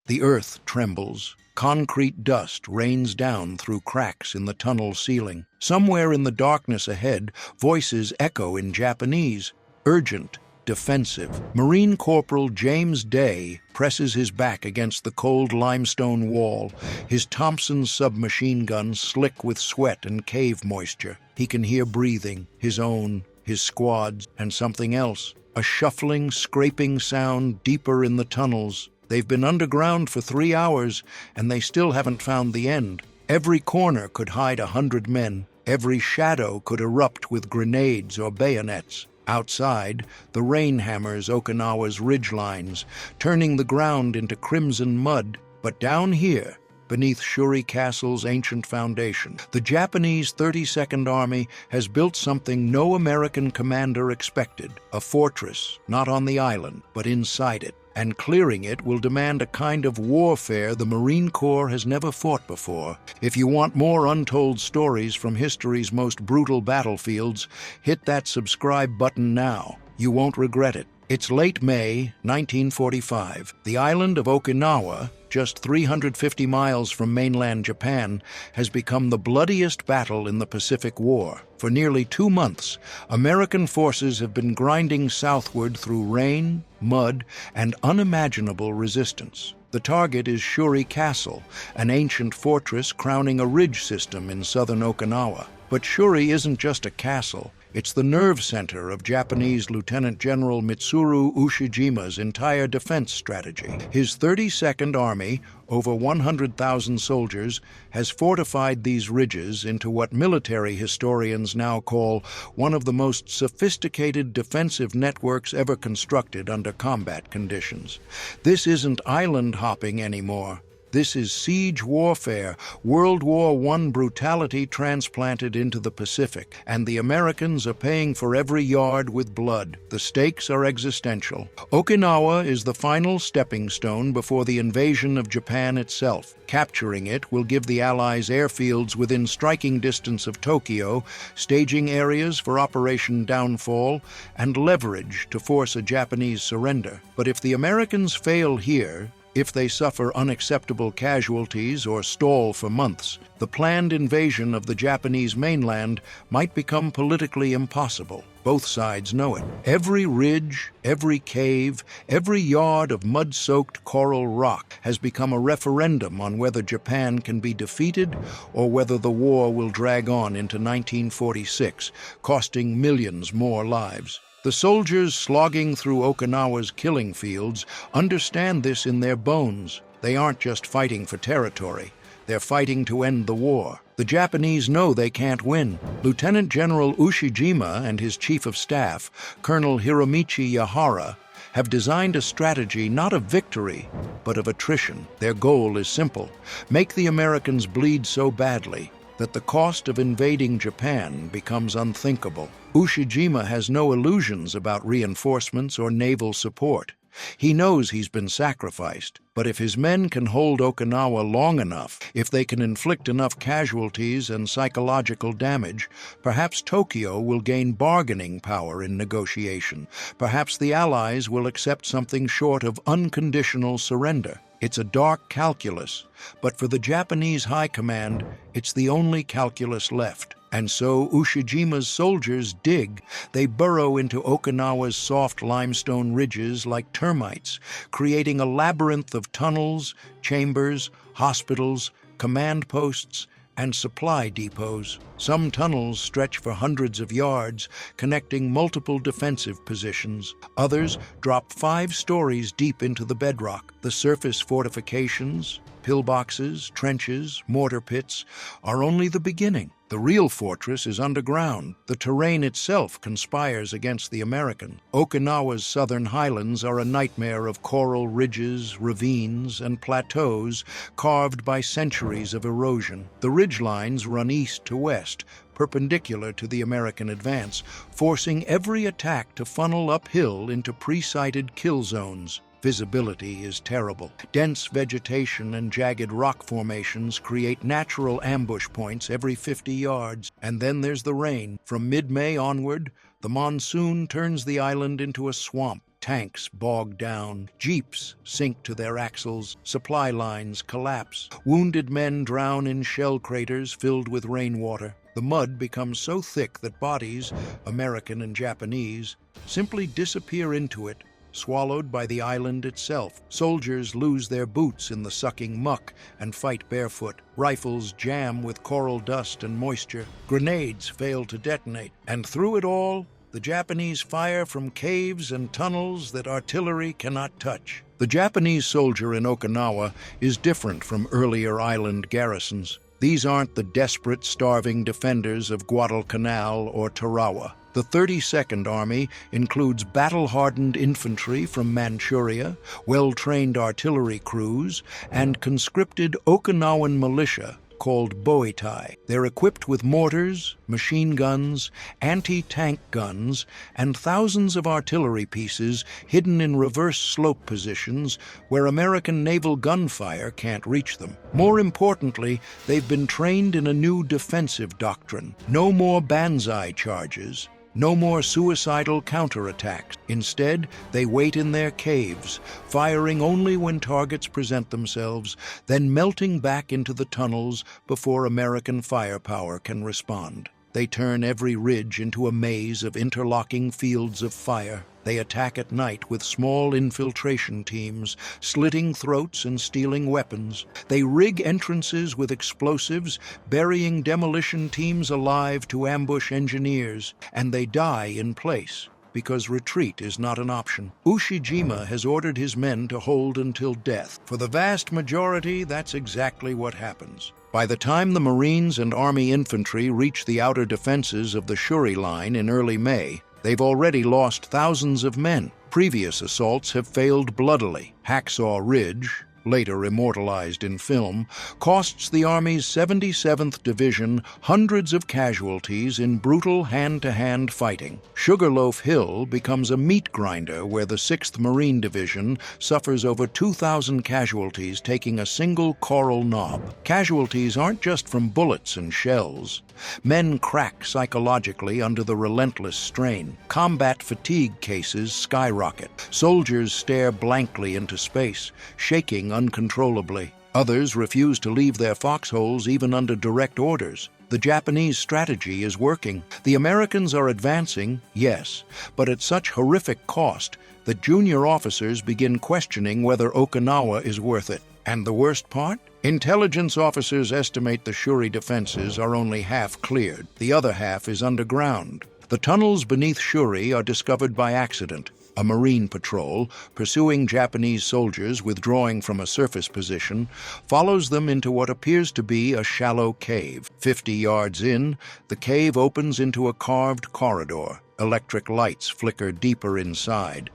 The earth trembles. Concrete dust rains down through cracks in the tunnel ceiling. Somewhere in the darkness ahead, voices echo in Japanese. Urgent, defensive. Marine Corporal James Day presses his back against the cold limestone wall, his Thompson submachine gun slick with sweat and cave moisture. He can hear breathing, his own, his squad's, and something else. A shuffling, scraping sound deeper in the tunnels. They've been underground for 3 hours, and they still haven't found the end. Every corner could hide 100 men. Every shadow could erupt with grenades or bayonets. Outside, the rain hammers Okinawa's ridgelines, turning the ground into crimson mud. But down here, beneath Shuri Castle's ancient foundation, the Japanese 32nd Army has built something no American commander expected. A fortress, not on the island, but inside it. And clearing it will demand a kind of warfare the Marine Corps has never fought before. If you want more untold stories from history's most brutal battlefields, hit that subscribe button now. You won't regret it. It's late May, 1945. The island of Okinawa, just 350 miles from mainland Japan, has become the bloodiest battle in the Pacific War. For nearly 2 months, American forces have been grinding southward through rain, mud, and unimaginable resistance. The target is Shuri Castle, an ancient fortress crowning a ridge system in southern Okinawa. But Shuri isn't just a castle. It's the nerve center of Japanese Lieutenant General Mitsuru Ushijima's entire defense strategy. His 32nd Army, over 100,000 soldiers, has fortified these ridges into what military historians now call one of the most sophisticated defensive networks ever constructed under combat conditions. This isn't island hopping anymore. This is siege warfare, World War I brutality transplanted into the Pacific, and the Americans are paying for every yard with blood. The stakes are existential. Okinawa is the final stepping stone before the invasion of Japan itself. Capturing it will give the Allies airfields within striking distance of Tokyo, staging areas for Operation Downfall, and leverage to force a Japanese surrender. But if the Americans fail here, if they suffer unacceptable casualties or stall for months, the planned invasion of the Japanese mainland might become politically impossible. Both sides know it. Every ridge, every cave, every yard of mud-soaked coral rock has become a referendum on whether Japan can be defeated or whether the war will drag on into 1946, costing millions more lives. The soldiers slogging through Okinawa's killing fields understand this in their bones. They aren't just fighting for territory. They're fighting to end the war. The Japanese know they can't win. Lieutenant General Ushijima and his chief of staff, Colonel Hiromichi Yahara, have designed a strategy not of victory, but of attrition. Their goal is simple: make the Americans bleed so badly that the cost of invading Japan becomes unthinkable. Ushijima has no illusions about reinforcements or naval support. He knows he's been sacrificed, but if his men can hold Okinawa long enough, if they can inflict enough casualties and psychological damage, perhaps Tokyo will gain bargaining power in negotiation. Perhaps the Allies will accept something short of unconditional surrender. It's a dark calculus, but for the Japanese High Command, it's the only calculus left. And so Ushijima's soldiers dig. They burrow into Okinawa's soft limestone ridges like termites, creating a labyrinth of tunnels, chambers, hospitals, command posts, and supply depots. Some tunnels stretch for hundreds of yards, connecting multiple defensive positions. Others drop 5 stories deep into the bedrock. The surface fortifications, pillboxes, trenches, mortar pits are only the beginning. The real fortress is underground. The terrain itself conspires against the American. Okinawa's southern highlands are a nightmare of coral ridges, ravines, and plateaus carved by centuries of erosion. The ridgelines run east to west, perpendicular to the American advance, forcing every attack to funnel uphill into pre-sighted kill zones. Visibility is terrible. Dense vegetation and jagged rock formations create natural ambush points every 50 yards. And then there's the rain. From mid-May onward, the monsoon turns the island into a swamp. Tanks bog down, jeeps sink to their axles, supply lines collapse, wounded men drown in shell craters filled with rainwater. The mud becomes so thick that bodies, American and Japanese, simply disappear into it, swallowed by the island itself. Soldiers lose their boots in the sucking muck and fight barefoot. Rifles jam with coral dust and moisture. Grenades fail to detonate. And through it all, the Japanese fire from caves and tunnels that artillery cannot touch. The Japanese soldier in Okinawa is different from earlier island garrisons. These aren't the desperate, starving defenders of Guadalcanal or Tarawa. The 32nd Army includes battle-hardened infantry from Manchuria, well-trained artillery crews, and conscripted Okinawan militia called Boitai. They're equipped with mortars, machine guns, anti-tank guns, and thousands of artillery pieces hidden in reverse slope positions where American naval gunfire can't reach them. More importantly, they've been trained in a new defensive doctrine. No more banzai charges. No more suicidal counterattacks. Instead, they wait in their caves, firing only when targets present themselves, then melting back into the tunnels before American firepower can respond. They turn every ridge into a maze of interlocking fields of fire. They attack at night with small infiltration teams, slitting throats and stealing weapons. They rig entrances with explosives, burying demolition teams alive to ambush engineers, and they die in place because retreat is not an option. Ushijima has ordered his men to hold until death. For the vast majority, that's exactly what happens. By the time the Marines and Army infantry reach the outer defenses of the Shuri Line in early May, they've already lost thousands of men. Previous assaults have failed bloodily. Hacksaw Ridge, later immortalized in film, costs the Army's 77th Division hundreds of casualties in brutal hand-to-hand fighting. Sugarloaf Hill becomes a meat grinder where the 6th Marine Division suffers over 2,000 casualties taking a single coral knob. Casualties aren't just from bullets and shells. Men crack psychologically under the relentless strain. Combat fatigue cases skyrocket. Soldiers stare blankly into space, shaking uncontrollably. Others refuse to leave their foxholes even under direct orders. The Japanese strategy is working. The Americans are advancing, yes, but at such horrific cost that junior officers begin questioning whether Okinawa is worth it. And the worst part? Intelligence officers estimate the Shuri defenses are only half cleared. The other half is underground. The tunnels beneath Shuri are discovered by accident. A Marine patrol, pursuing Japanese soldiers withdrawing from a surface position, follows them into what appears to be a shallow cave. 50 yards in, the cave opens into a carved corridor. Electric lights flicker deeper inside.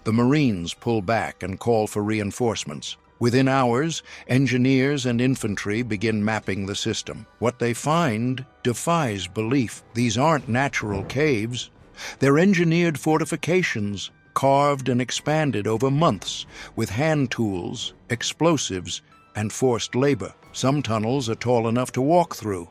The Marines pull back and call for reinforcements. Within hours, engineers and infantry begin mapping the system. What they find defies belief. These aren't natural caves. They're engineered fortifications, carved and expanded over months with hand tools, explosives, and forced labor. Some tunnels are tall enough to walk through.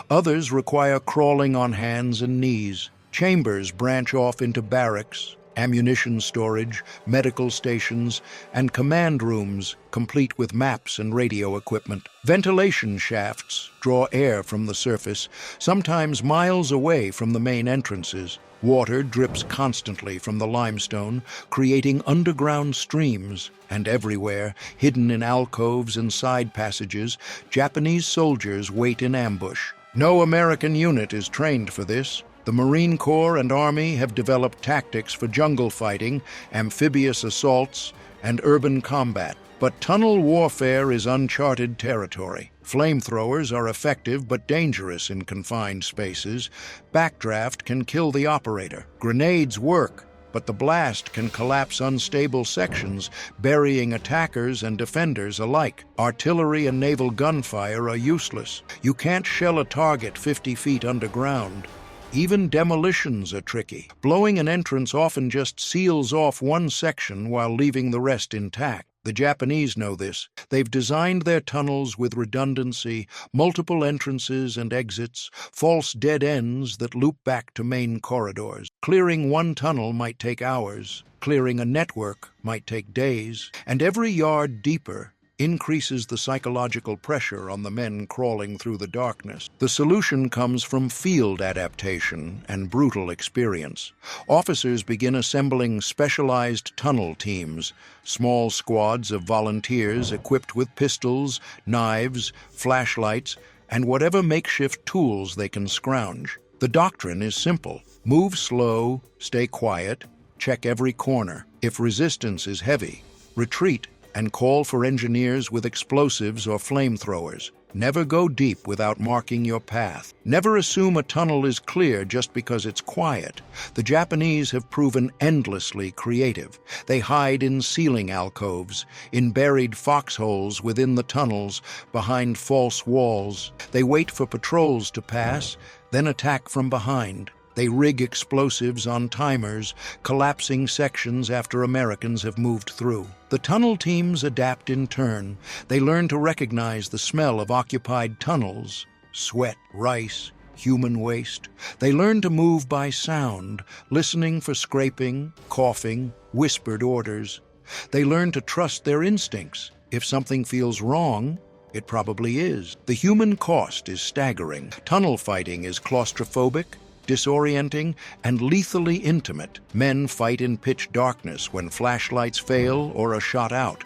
Others require crawling on hands and knees. Chambers branch off into barracks, ammunition storage, medical stations, and command rooms complete with maps and radio equipment. Ventilation shafts draw air from the surface, sometimes miles away from the main entrances. Water drips constantly from the limestone, creating underground streams. And everywhere, hidden in alcoves and side passages, Japanese soldiers wait in ambush. No American unit is trained for this. The Marine Corps and Army have developed tactics for jungle fighting, amphibious assaults, and urban combat. But tunnel warfare is uncharted territory. Flamethrowers are effective but dangerous in confined spaces. Backdraft can kill the operator. Grenades work, but the blast can collapse unstable sections, burying attackers and defenders alike. Artillery and naval gunfire are useless. You can't shell a target 50 feet underground. Even demolitions are tricky. Blowing an entrance often just seals off one section while leaving the rest intact. The Japanese know this. They've designed their tunnels with redundancy, multiple entrances and exits, false dead ends that loop back to main corridors. Clearing one tunnel might take hours, clearing a network might take days, and every yard deeper increases the psychological pressure on the men crawling through the darkness. The solution comes from field adaptation and brutal experience. Officers begin assembling specialized tunnel teams, small squads of volunteers equipped with pistols, knives, flashlights, and whatever makeshift tools they can scrounge. The doctrine is simple. Move slow, stay quiet, check every corner. If resistance is heavy, retreat and call for engineers with explosives or flamethrowers. Never go deep without marking your path. Never assume a tunnel is clear just because it's quiet. The Japanese have proven endlessly creative. They hide in ceiling alcoves, in buried foxholes within the tunnels, behind false walls. They wait for patrols to pass, then attack from behind. They rig explosives on timers, collapsing sections after Americans have moved through. The tunnel teams adapt in turn. They learn to recognize the smell of occupied tunnels, sweat, rice, human waste. They learn to move by sound, listening for scraping, coughing, whispered orders. They learn to trust their instincts. If something feels wrong, it probably is. The human cost is staggering. Tunnel fighting is claustrophobic, disorienting, and lethally intimate. Men fight in pitch darkness when flashlights fail or are shot out.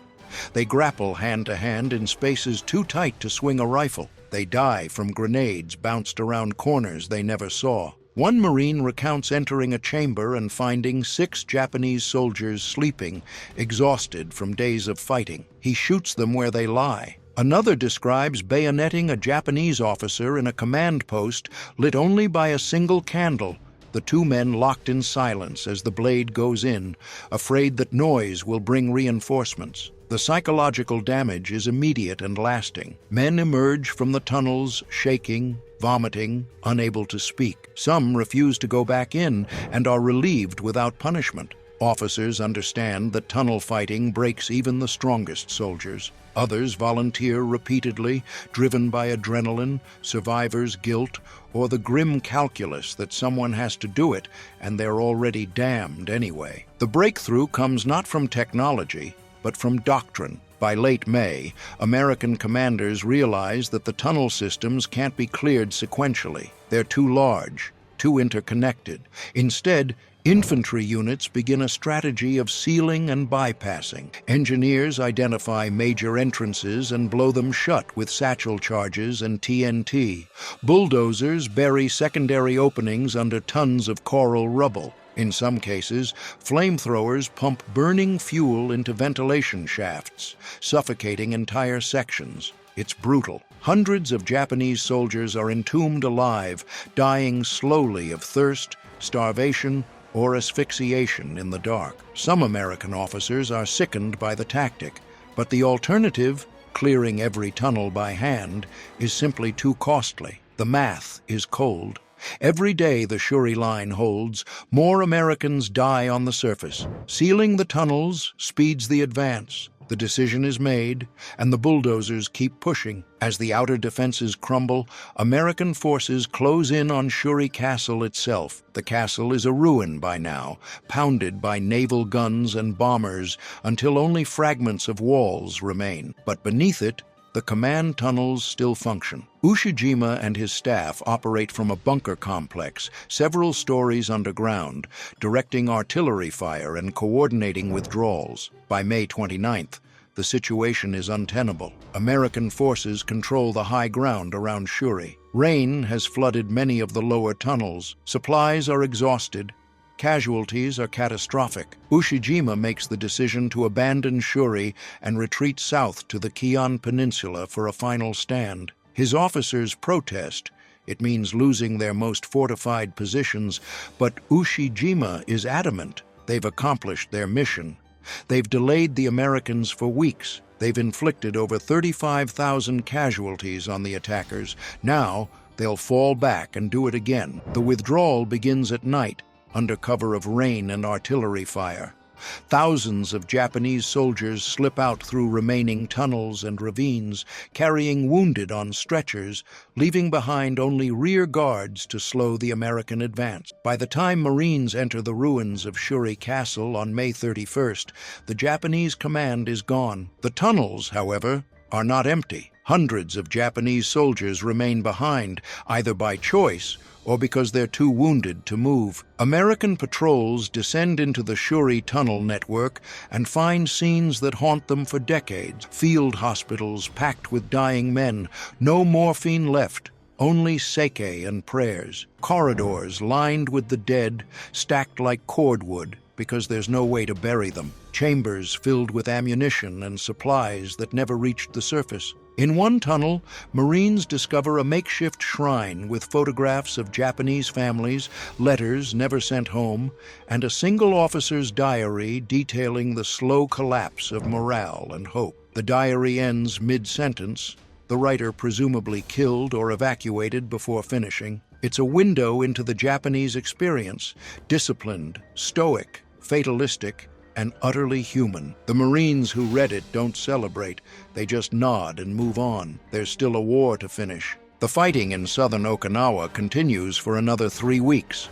They grapple hand-to-hand in spaces too tight to swing a rifle. They die from grenades bounced around corners they never saw. One Marine recounts entering a chamber and finding 6 Japanese soldiers sleeping, exhausted from days of fighting. He shoots them where they lie. Another describes bayoneting a Japanese officer in a command post lit only by a single candle, the 2 men locked in silence as the blade goes in, afraid that noise will bring reinforcements. The psychological damage is immediate and lasting. Men emerge from the tunnels shaking, vomiting, unable to speak. Some refuse to go back in and are relieved without punishment. Officers understand that tunnel fighting breaks even the strongest soldiers. Others volunteer repeatedly, driven by adrenaline, survivor's guilt, or the grim calculus that someone has to do it and they're already damned anyway. The breakthrough comes not from technology, but from doctrine. By late May, American commanders realize that the tunnel systems can't be cleared sequentially. They're too large, too interconnected. Instead, infantry units begin a strategy of sealing and bypassing. Engineers identify major entrances and blow them shut with satchel charges and TNT. Bulldozers bury secondary openings under tons of coral rubble. In some cases, flamethrowers pump burning fuel into ventilation shafts, suffocating entire sections. It's brutal. Hundreds of Japanese soldiers are entombed alive, dying slowly of thirst, starvation, or asphyxiation in the dark. Some American officers are sickened by the tactic, but the alternative, clearing every tunnel by hand, is simply too costly. The math is cold. Every day the Shuri Line holds, more Americans die on the surface. Sealing the tunnels speeds the advance. The decision is made, and the bulldozers keep pushing. As the outer defenses crumble, American forces close in on Shuri Castle itself. The castle is a ruin by now, pounded by naval guns and bombers until only fragments of walls remain. But beneath it, the command tunnels still function. Ushijima and his staff operate from a bunker complex, several stories underground, directing artillery fire and coordinating withdrawals. By May 29th, the situation is untenable. American forces control the high ground around Shuri. Rain has flooded many of the lower tunnels. Supplies are exhausted. Casualties are catastrophic. Ushijima makes the decision to abandon Shuri and retreat south to the Kion Peninsula for a final stand. His officers protest. It means losing their most fortified positions, but Ushijima is adamant. They've accomplished their mission. They've delayed the Americans for weeks. They've inflicted over 35,000 casualties on the attackers. Now, they'll fall back and do it again. The withdrawal begins at night, under cover of rain and artillery fire. Thousands of Japanese soldiers slip out through remaining tunnels and ravines, carrying wounded on stretchers, leaving behind only rear guards to slow the American advance. By the time Marines enter the ruins of Shuri Castle on May 31st, the Japanese command is gone. The tunnels, however, are not empty. Hundreds of Japanese soldiers remain behind, either by choice or because they're too wounded to move. American patrols descend into the Shuri tunnel network and find scenes that haunt them for decades. Field hospitals packed with dying men, no morphine left, only sake and prayers. Corridors lined with the dead, stacked like cordwood because there's no way to bury them. Chambers filled with ammunition and supplies that never reached the surface. In one tunnel, Marines discover a makeshift shrine with photographs of Japanese families, letters never sent home, and a single officer's diary detailing the slow collapse of morale and hope. The diary ends mid-sentence, the writer presumably killed or evacuated before finishing. It's a window into the Japanese experience, disciplined, stoic, fatalistic, and utterly human. The Marines who read it don't celebrate. They just nod and move on. There's still a war to finish. The fighting in southern Okinawa continues for another 3 weeks.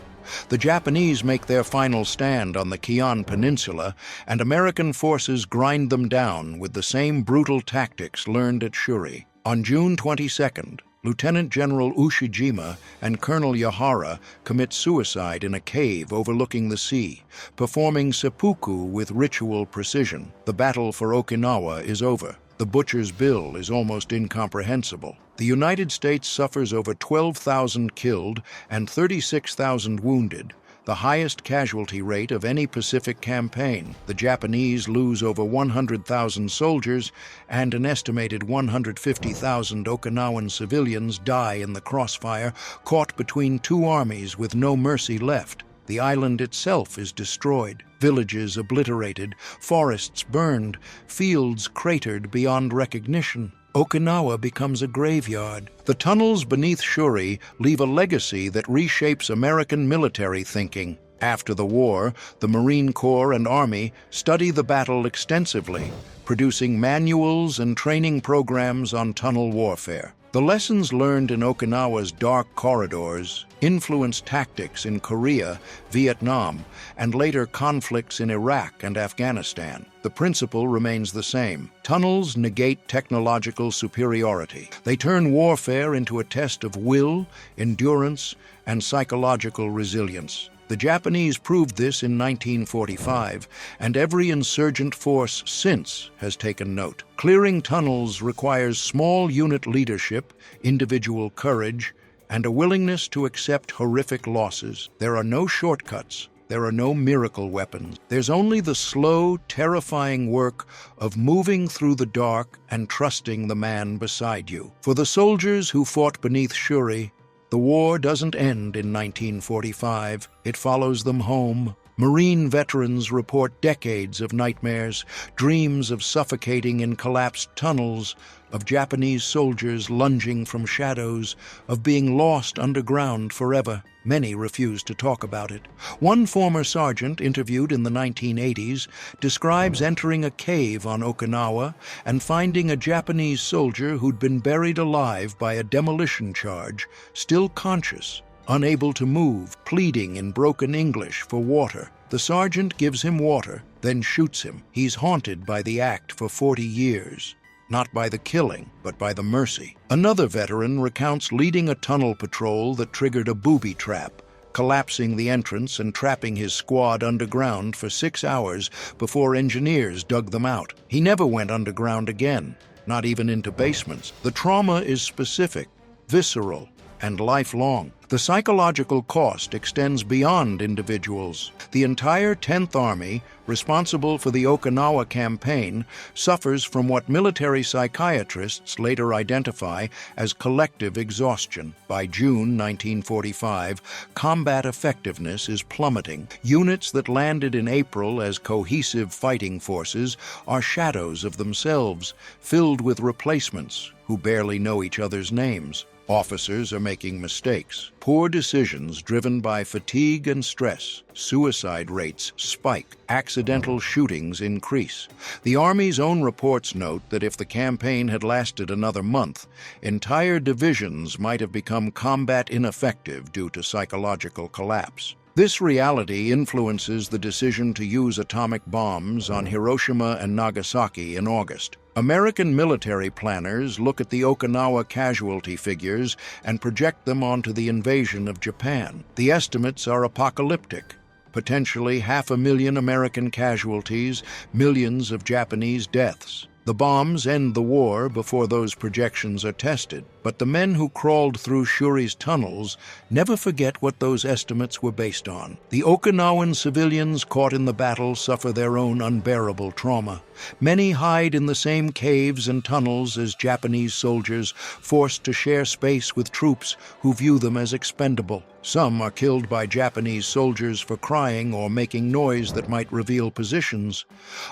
The Japanese make their final stand on the Keihan Peninsula, and American forces grind them down with the same brutal tactics learned at Shuri. On June 22nd, Lieutenant General Ushijima and Colonel Yahara commit suicide in a cave overlooking the sea, performing seppuku with ritual precision. The battle for Okinawa is over. The butcher's bill is almost incomprehensible. The United States suffers over 12,000 killed and 36,000 wounded, the highest casualty rate of any Pacific campaign. The Japanese lose over 100,000 soldiers, and an estimated 150,000 Okinawan civilians die in the crossfire, caught between two armies with no mercy left. The island itself is destroyed, villages obliterated, forests burned, fields cratered beyond recognition. Okinawa becomes a graveyard. The tunnels beneath Shuri leave a legacy that reshapes American military thinking. After the war, the Marine Corps and Army study the battle extensively, producing manuals and training programs on tunnel warfare. The lessons learned in Okinawa's dark corridors influenced tactics in Korea, Vietnam, and later conflicts in Iraq and Afghanistan. The principle remains the same. Tunnels negate technological superiority. They turn warfare into a test of will, endurance, and psychological resilience. The Japanese proved this in 1945, and every insurgent force since has taken note. Clearing tunnels requires small unit leadership, individual courage, and a willingness to accept horrific losses. There are no shortcuts. There are no miracle weapons. There's only the slow, terrifying work of moving through the dark and trusting the man beside you. For the soldiers who fought beneath Shuri, the war doesn't end in 1945. It follows them home. Marine veterans report decades of nightmares, dreams of suffocating in collapsed tunnels, of Japanese soldiers lunging from shadows, of being lost underground forever. Many refuse to talk about it. One former sergeant interviewed in the 1980s describes entering a cave on Okinawa and finding a Japanese soldier who'd been buried alive by a demolition charge, still conscious, unable to move, pleading in broken English for water. The sergeant gives him water, then shoots him. He's haunted by the act for 40 years. Not by the killing, but by the mercy. Another veteran recounts leading a tunnel patrol that triggered a booby trap, collapsing the entrance and trapping his squad underground for 6 hours before engineers dug them out. He never went underground again, not even into basements. The trauma is specific, visceral, and lifelong. The psychological cost extends beyond individuals. The entire 10th Army, responsible for the Okinawa campaign, suffers from what military psychiatrists later identify as collective exhaustion. By June 1945, combat effectiveness is plummeting. Units that landed in April as cohesive fighting forces are shadows of themselves, filled with replacements who barely know each other's names. Officers are making mistakes. Poor decisions driven by fatigue and stress. Suicide rates spike. Accidental shootings increase. The Army's own reports note that if the campaign had lasted another month, entire divisions might have become combat ineffective due to psychological collapse. This reality influences the decision to use atomic bombs on Hiroshima and Nagasaki in August. American military planners look at the Okinawa casualty figures and project them onto the invasion of Japan. The estimates are apocalyptic. Potentially 500,000 American casualties, millions of Japanese deaths. The bombs end the war before those projections are tested, but the men who crawled through Shuri's tunnels never forget what those estimates were based on. The Okinawan civilians caught in the battle suffer their own unbearable trauma. Many hide in the same caves and tunnels as Japanese soldiers, forced to share space with troops who view them as expendable. Some are killed by Japanese soldiers for crying or making noise that might reveal positions.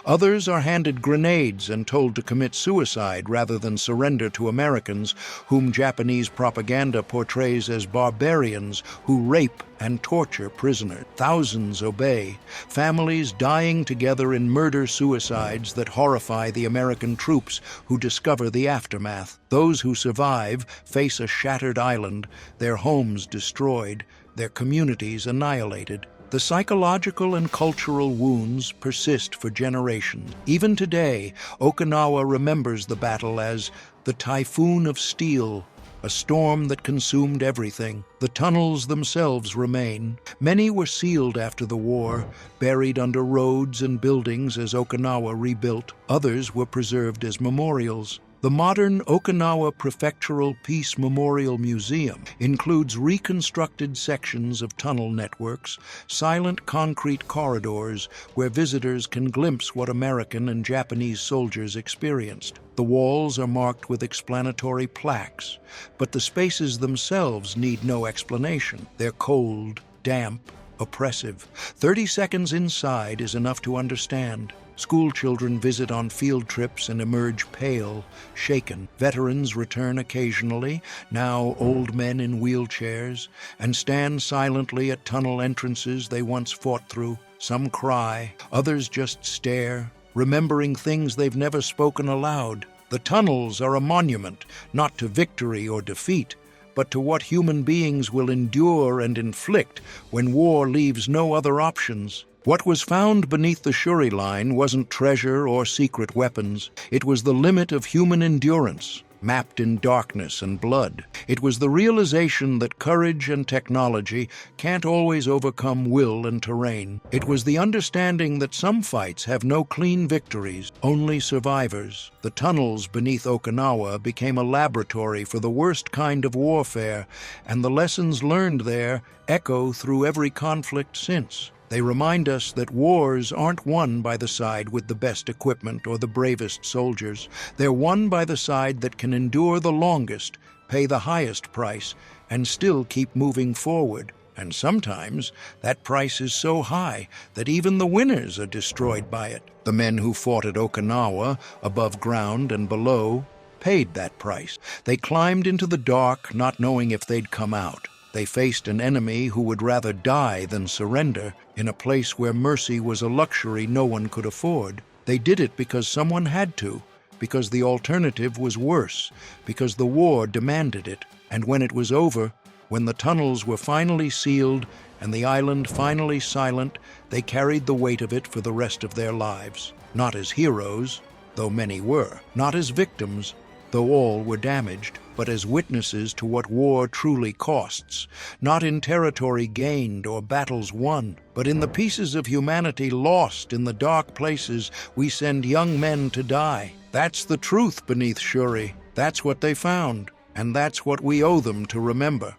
Others are handed grenades and told to commit suicide rather than surrender to Americans, whom Japanese propaganda portrays as barbarians who rape and torture prisoners. Thousands obey, families dying together in murder-suicides that horrify the American troops who discover the aftermath. Those who survive face a shattered island, their homes destroyed, their communities annihilated. The psychological and cultural wounds persist for generations. Even today, Okinawa remembers the battle as the Typhoon of Steel, a storm that consumed everything. The tunnels themselves remain. Many were sealed after the war, buried under roads and buildings as Okinawa rebuilt. Others were preserved as memorials. The modern Okinawa Prefectural Peace Memorial Museum includes reconstructed sections of tunnel networks, silent concrete corridors where visitors can glimpse what American and Japanese soldiers experienced. The walls are marked with explanatory plaques, but the spaces themselves need no explanation. They're cold, damp, oppressive. 30 seconds inside is enough to understand. School children visit on field trips and emerge pale, shaken. Veterans return occasionally, now old men in wheelchairs, and stand silently at tunnel entrances they once fought through. Some cry, others just stare, remembering things they've never spoken aloud. The tunnels are a monument, not to victory or defeat, but to what human beings will endure and inflict when war leaves no other options. What was found beneath the Shuri Line wasn't treasure or secret weapons. It was the limit of human endurance, mapped in darkness and blood. It was the realization that courage and technology can't always overcome will and terrain. It was the understanding that some fights have no clean victories, only survivors. The tunnels beneath Okinawa became a laboratory for the worst kind of warfare, and the lessons learned there echo through every conflict since. They remind us that wars aren't won by the side with the best equipment or the bravest soldiers. They're won by the side that can endure the longest, pay the highest price, and still keep moving forward. And sometimes that price is so high that even the winners are destroyed by it. The men who fought at Okinawa, above ground and below, paid that price. They climbed into the dark, not knowing if they'd come out. They faced an enemy who would rather die than surrender, in a place where mercy was a luxury no one could afford. They did it because someone had to, because the alternative was worse, because the war demanded it. And when it was over, when the tunnels were finally sealed and the island finally silent, they carried the weight of it for the rest of their lives. Not as heroes, though many were. Not as victims, though all were damaged, but as witnesses to what war truly costs, not in territory gained or battles won, but in the pieces of humanity lost in the dark places we send young men to die. That's the truth beneath Shuri. That's what they found, and that's what we owe them to remember.